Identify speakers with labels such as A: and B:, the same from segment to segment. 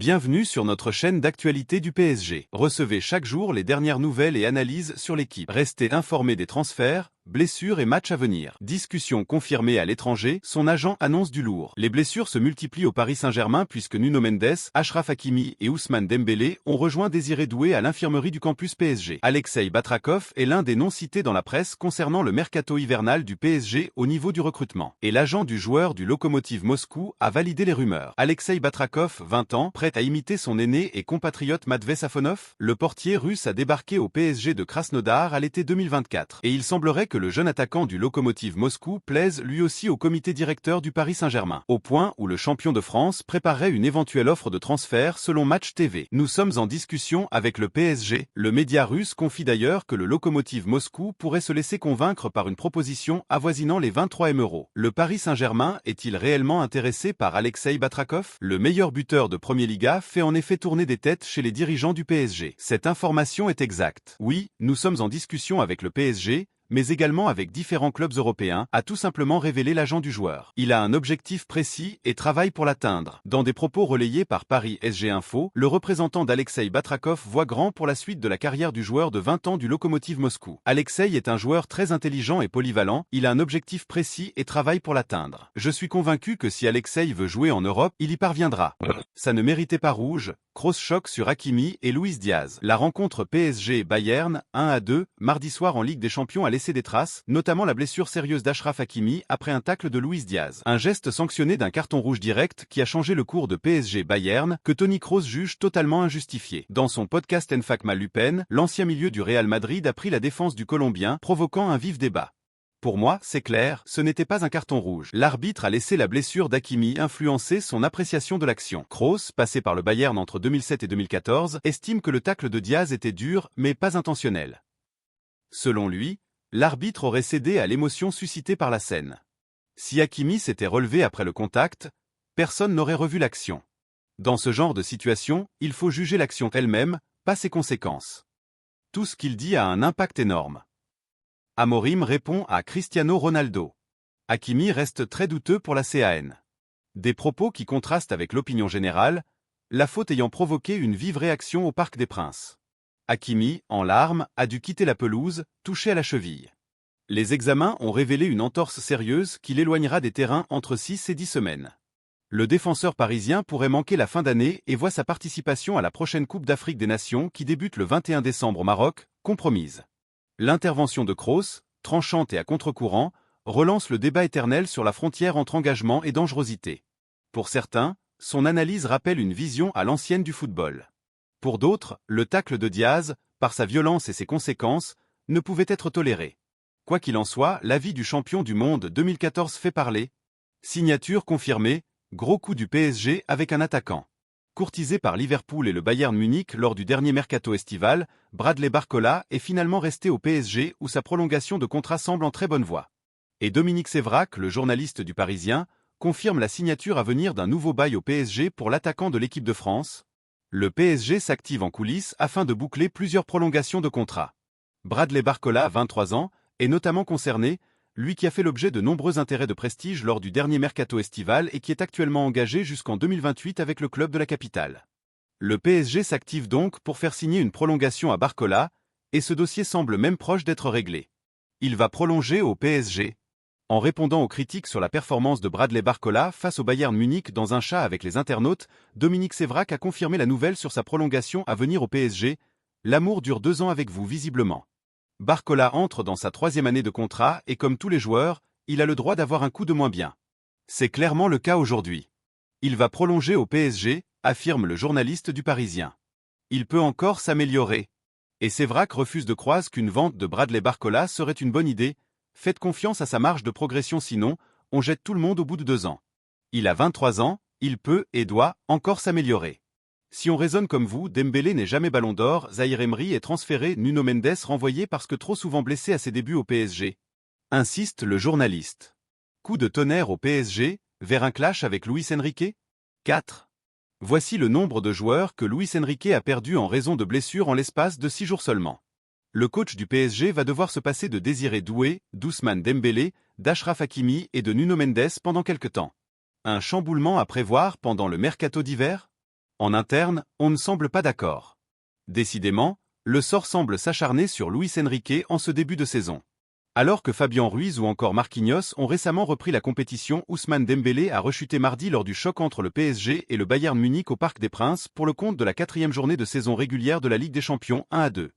A: Bienvenue sur notre chaîne d'actualité du PSG. Recevez chaque jour les dernières nouvelles et analyses sur l'équipe. Restez informés des transferts, blessures et matchs à venir. Discussion confirmée à l'étranger, son agent annonce du lourd. Les blessures se multiplient au Paris Saint-Germain puisque Nuno Mendes, Achraf Hakimi et Ousmane Dembélé ont rejoint Désiré Doué à l'infirmerie du campus PSG. Alexei Batrakov est l'un des noms cités dans la presse concernant le mercato hivernal du PSG au niveau du recrutement. Et l'agent du joueur du Lokomotiv Moscou a validé les rumeurs. Alexei Batrakov, 20 ans, prêt à imiter son aîné et compatriote Matvey Safonov, le portier russe a débarqué au PSG de Krasnodar à l'été 2024. Et il semblerait que le jeune attaquant du Lokomotiv Moscou plaise lui aussi au comité directeur du Paris Saint-Germain, au point où le champion de France préparerait une éventuelle offre de transfert selon Match TV. Nous sommes en discussion avec le PSG. Le média russe confie d'ailleurs que le Lokomotiv Moscou pourrait se laisser convaincre par une proposition avoisinant les 23 M €. Le Paris Saint-Germain est-il réellement intéressé par Alexei Batrakov? Le meilleur buteur de Premier Liga fait en effet tourner des têtes chez les dirigeants du PSG. Cette information est exacte. Oui, nous sommes en discussion avec le PSG, mais également avec différents clubs européens, a tout simplement révélé l'agent du joueur. Il a un objectif précis et travaille pour l'atteindre. Dans des propos relayés par Paris SG Info, le représentant d'Alexei Batrakov voit grand pour la suite de la carrière du joueur de 20 ans du Lokomotiv Moscou. Alexei est un joueur très intelligent et polyvalent, il a un objectif précis et travaille pour l'atteindre. Je suis convaincu que si Alexei veut jouer en Europe, il y parviendra. Ça ne méritait pas rouge. Cross-choc sur Hakimi et Luis Diaz. La rencontre PSG-Bayern, 1-2, mardi soir en Ligue des Champions a laissé des traces, notamment la blessure sérieuse d'Achraf Hakimi après un tacle de Luis Diaz. Un geste sanctionné d'un carton rouge direct qui a changé le cours de PSG-Bayern, que Toni Kroos juge totalement injustifié. Dans son podcast N'Fakma Lupen, l'ancien milieu du Real Madrid a pris la défense du Colombien, provoquant un vif débat. Pour moi, c'est clair, ce n'était pas un carton rouge. L'arbitre a laissé la blessure d'Hakimi influencer son appréciation de l'action. Kroos, passé par le Bayern entre 2007 et 2014, estime que le tacle de Diaz était dur, mais pas intentionnel. Selon lui, l'arbitre aurait cédé à l'émotion suscitée par la scène. Si Hakimi s'était relevé après le contact, personne n'aurait revu l'action. Dans ce genre de situation, il faut juger l'action elle-même, pas ses conséquences. Tout ce qu'il dit a un impact énorme. Amorim répond à Cristiano Ronaldo. Hakimi reste très douteux pour la CAN. Des propos qui contrastent avec l'opinion générale, la faute ayant provoqué une vive réaction au Parc des Princes. Hakimi, en larmes, a dû quitter la pelouse, touché à la cheville. Les examens ont révélé une entorse sérieuse qui l'éloignera des terrains entre 6 et 10 semaines. Le défenseur parisien pourrait manquer la fin d'année et voit sa participation à la prochaine Coupe d'Afrique des Nations qui débute le 21 décembre au Maroc, compromise. L'intervention de Kroos, tranchante et à contre-courant, relance le débat éternel sur la frontière entre engagement et dangerosité. Pour certains, son analyse rappelle une vision à l'ancienne du football. Pour d'autres, le tacle de Diaz, par sa violence et ses conséquences, ne pouvait être toléré. Quoi qu'il en soit, l'avis du champion du monde 2014 fait parler. Signature confirmée, gros coup du PSG avec un attaquant. Courtisé par Liverpool et le Bayern Munich lors du dernier mercato estival, Bradley Barcola est finalement resté au PSG où sa prolongation de contrat semble en très bonne voie. Et Dominique Sévrac, le journaliste du Parisien, confirme la signature à venir d'un nouveau bail au PSG pour l'attaquant de l'équipe de France. Le PSG s'active en coulisses afin de boucler plusieurs prolongations de contrat. Bradley Barcola, 23 ans, est notamment concerné, lui qui a fait l'objet de nombreux intérêts de prestige lors du dernier mercato estival et qui est actuellement engagé jusqu'en 2028 avec le club de la capitale. Le PSG s'active donc pour faire signer une prolongation à Barcola, et ce dossier semble même proche d'être réglé. Il va prolonger au PSG. En répondant aux critiques sur la performance de Bradley Barcola face au Bayern Munich dans un chat avec les internautes, Dominique Sévrac a confirmé la nouvelle sur sa prolongation à venir au PSG. L'amour dure 2 ans avec vous visiblement. Barcola entre dans sa 3e année de contrat et comme tous les joueurs, il a le droit d'avoir un coup de moins bien. C'est clairement le cas aujourd'hui. Il va prolonger au PSG, affirme le journaliste du Parisien. Il peut encore s'améliorer. Et Sévrac refuse de croire qu'une vente de Bradley Barcola serait une bonne idée. Faites confiance à sa marge de progression sinon, on jette tout le monde au bout de 2 ans. Il a 23 ans, il peut et doit encore s'améliorer. Si on raisonne comme vous, Dembélé n'est jamais ballon d'or, Zaïre Emery est transféré, Nuno Mendes renvoyé parce que trop souvent blessé à ses débuts au PSG. Insiste le journaliste. Coup de tonnerre au PSG, vers un clash avec Luis Enrique? 4. Voici le nombre de joueurs que Luis Enrique a perdu en raison de blessures en l'espace de 6 jours seulement. Le coach du PSG va devoir se passer de Désiré Doué, d'Ousmane Dembélé, d'Achraf Hakimi et de Nuno Mendes pendant quelque temps. Un chamboulement à prévoir pendant le mercato d'hiver? En interne, on ne semble pas d'accord. Décidément, le sort semble s'acharner sur Luis Enrique en ce début de saison. Alors que Fabian Ruiz ou encore Marquinhos ont récemment repris la compétition, Ousmane Dembélé a rechuté mardi lors du choc entre le PSG et le Bayern Munich au Parc des Princes pour le compte de la 4e journée de saison régulière de la Ligue des Champions 1-2.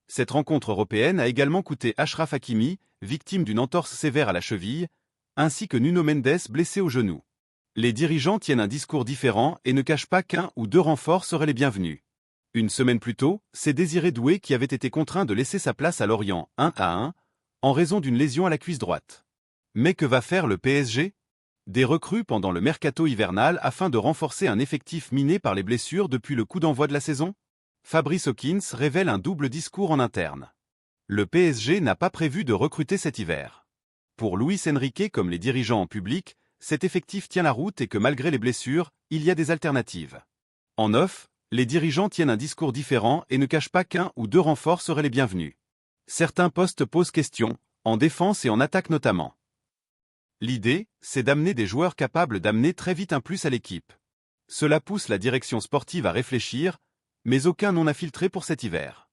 A: Cette rencontre européenne a également coûté Achraf Hakimi, victime d'une entorse sévère à la cheville, ainsi que Nuno Mendes blessé au genou. Les dirigeants tiennent un discours différent et ne cachent pas qu'un ou deux renforts seraient les bienvenus. Une semaine plus tôt, c'est Désiré Doué qui avait été contraint de laisser sa place à Lorient 1-1, en raison d'une lésion à la cuisse droite. Mais que va faire le PSG? Des recrues pendant le mercato hivernal afin de renforcer un effectif miné par les blessures depuis le coup d'envoi de la saison? Fabrice Hawkins révèle un double discours en interne. Le PSG n'a pas prévu de recruter cet hiver. Pour Luis Enrique comme les dirigeants en public, cet effectif tient la route et que malgré les blessures, il y a des alternatives. En off, les dirigeants tiennent un discours différent et ne cachent pas qu'un ou deux renforts seraient les bienvenus. Certains postes posent question, en défense et en attaque notamment. L'idée, c'est d'amener des joueurs capables d'amener très vite un plus à l'équipe. Cela pousse la direction sportive à réfléchir, mais aucun nom n'a filtré pour cet hiver.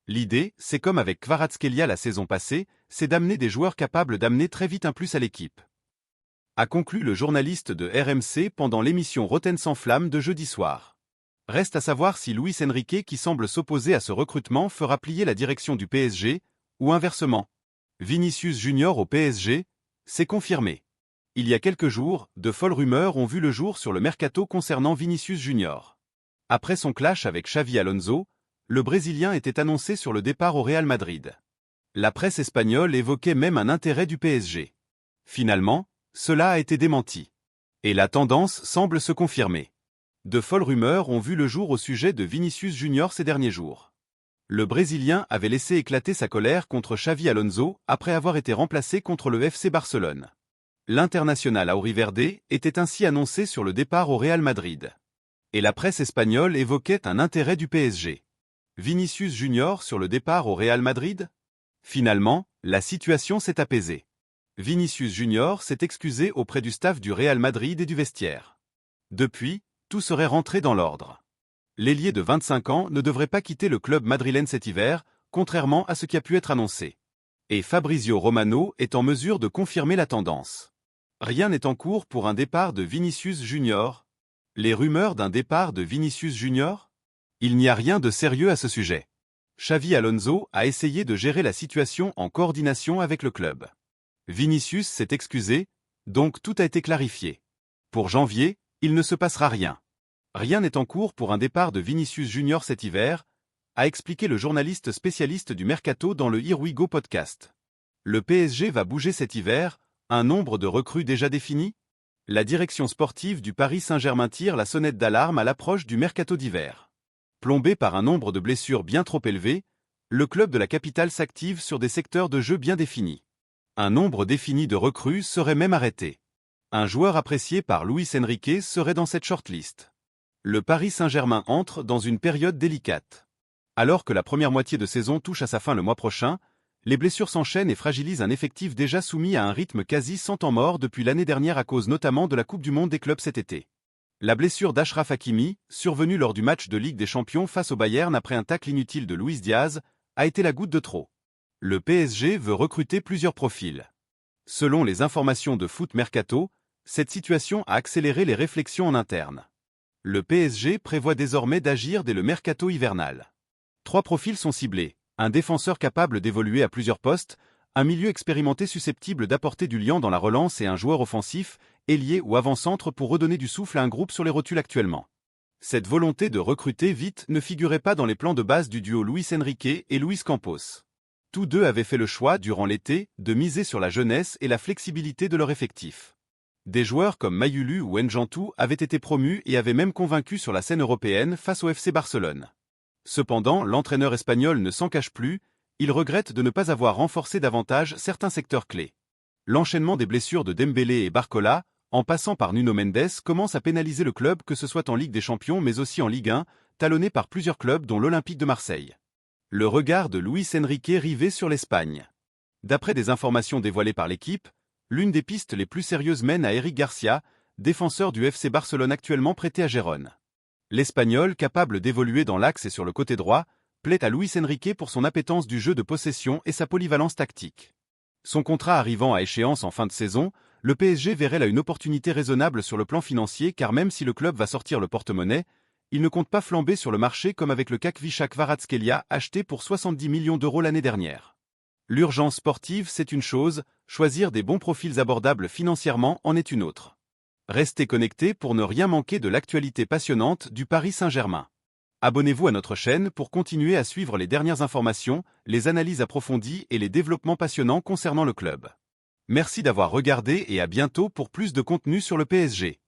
A: L'idée, c'est comme avec Kvaratskhelia la saison passée, c'est d'amener des joueurs capables d'amener très vite un plus à l'équipe. A conclu le journaliste de RMC pendant l'émission Rotten sans flamme de jeudi soir. Reste à savoir si Luis Enrique qui semble s'opposer à ce recrutement fera plier la direction du PSG, ou inversement. Vinicius Junior au PSG, c'est confirmé. Il y a quelques jours, de folles rumeurs ont vu le jour sur le mercato concernant Vinicius Junior. Après son clash avec Xavi Alonso, le Brésilien était annoncé sur le départ au Real Madrid. La presse espagnole évoquait même un intérêt du PSG. Finalement, cela a été démenti. Et la tendance semble se confirmer. De folles rumeurs ont vu le jour au sujet de Vinicius Junior ces derniers jours. Le Brésilien avait laissé éclater sa colère contre Xavi Alonso après avoir été remplacé contre le FC Barcelone. L'international auriverde était ainsi annoncé sur le départ au Real Madrid. Et la presse espagnole évoquait un intérêt du PSG. Vinicius Junior sur le départ au Real Madrid? Finalement, la situation s'est apaisée. Vinicius Junior s'est excusé auprès du staff du Real Madrid et du vestiaire. Depuis, tout serait rentré dans l'ordre. L'ailier de 25 ans ne devrait pas quitter le club madrilène cet hiver, contrairement à ce qui a pu être annoncé. Et Fabrizio Romano est en mesure de confirmer la tendance. Rien n'est en cours pour un départ de Vinicius Junior. Les rumeurs d'un départ de Vinicius Junior? Il n'y a rien de sérieux à ce sujet. Xavi Alonso a essayé de gérer la situation en coordination avec le club. Vinicius s'est excusé, donc tout a été clarifié. Pour janvier, il ne se passera rien. Rien n'est en cours pour un départ de Vinicius Junior cet hiver, a expliqué le journaliste spécialiste du mercato dans le Here We Go podcast. Le PSG va bouger cet hiver, un nombre de recrues déjà défini? La direction sportive du Paris Saint-Germain tire la sonnette d'alarme à l'approche du mercato d'hiver. Plombé par un nombre de blessures bien trop élevé, le club de la capitale s'active sur des secteurs de jeu bien définis. Un nombre défini de recrues serait même arrêté. Un joueur apprécié par Luis Enrique serait dans cette shortlist. Le Paris Saint-Germain entre dans une période délicate. Alors que la première moitié de saison touche à sa fin le mois prochain, les blessures s'enchaînent et fragilisent un effectif déjà soumis à un rythme quasi sans temps mort depuis l'année dernière à cause notamment de la Coupe du Monde des clubs cet été. La blessure d'Achraf Hakimi, survenue lors du match de Ligue des Champions face au Bayern après un tacle inutile de Luis Diaz, a été la goutte de trop. Le PSG veut recruter plusieurs profils. Selon les informations de Foot Mercato, cette situation a accéléré les réflexions en interne. Le PSG prévoit désormais d'agir dès le mercato hivernal. 3 profils sont ciblés, un défenseur capable d'évoluer à plusieurs postes, un milieu expérimenté susceptible d'apporter du liant dans la relance et un joueur offensif, ailier ou avant-centre pour redonner du souffle à un groupe sur les rotules actuellement. Cette volonté de recruter vite ne figurait pas dans les plans de base du duo Luis Enrique et Luis Campos. Tous deux avaient fait le choix, durant l'été, de miser sur la jeunesse et la flexibilité de leur effectif. Des joueurs comme Mayulu ou Njantou avaient été promus et avaient même convaincu sur la scène européenne face au FC Barcelone. Cependant, l'entraîneur espagnol ne s'en cache plus, il regrette de ne pas avoir renforcé davantage certains secteurs clés. L'enchaînement des blessures de Dembélé et Barcola, en passant par Nuno Mendes, commence à pénaliser le club que ce soit en Ligue des Champions mais aussi en Ligue 1, talonné par plusieurs clubs dont l'Olympique de Marseille. Le regard de Luis Enrique rivé sur l'Espagne. D'après des informations dévoilées par l'équipe, l'une des pistes les plus sérieuses mène à Eric Garcia, défenseur du FC Barcelone actuellement prêté à Gérone. L'Espagnol, capable d'évoluer dans l'axe et sur le côté droit, plaît à Luis Enrique pour son appétence du jeu de possession et sa polyvalence tactique. Son contrat arrivant à échéance en fin de saison, le PSG verrait là une opportunité raisonnable sur le plan financier car même si le club va sortir le porte-monnaie, il ne compte pas flamber sur le marché comme avec le Khachkar Kvaratskhelia acheté pour 70 millions d'euros l'année dernière. L'urgence sportive c'est une chose, choisir des bons profils abordables financièrement en est une autre. Restez connectés pour ne rien manquer de l'actualité passionnante du Paris Saint-Germain. Abonnez-vous à notre chaîne pour continuer à suivre les dernières informations, les analyses approfondies et les développements passionnants concernant le club. Merci d'avoir regardé et à bientôt pour plus de contenu sur le PSG.